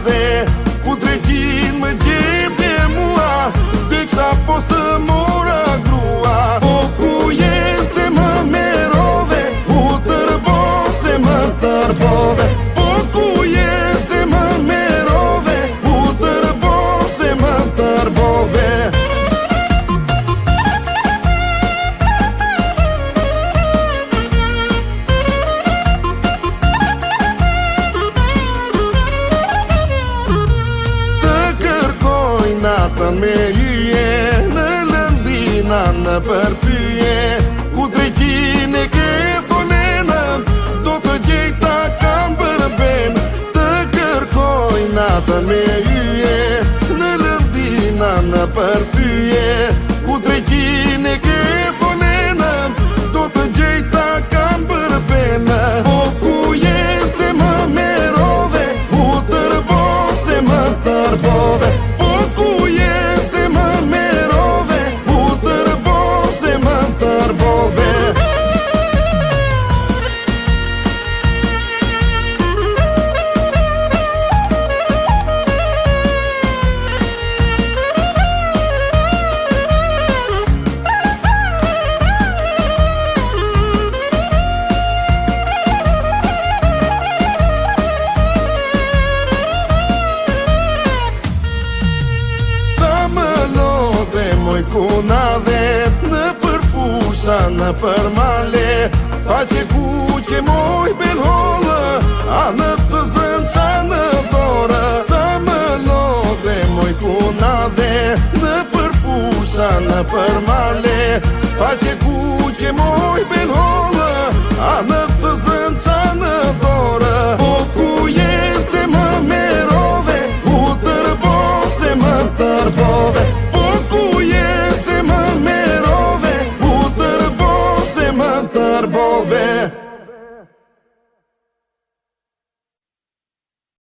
dhe ku drejtin më gjepte mua, deksa pos të mora grua. Po ku je se më merove, u tërbove se më tërbove. Po ku je se më merove, u tërbove se më tërbove. Natën me hyje, në lëndina në përpyje, ku drejtin e ke fonenëm, do të gjejta kam përben. Të kërkoj natën me hyje, në lëndina në përpyje, ku drejtin e ke fonenëm, do të gjejta kam përben. Po ku je se më merove, u tërbove se më tërbove. Kuna dhe në përfusha në përmale, faqe ku që moj ben hollë, a në të zënë qa në dorë. Sa më lodhe moj kuna dhe në përfusha në përmale, faqe ku që moj ben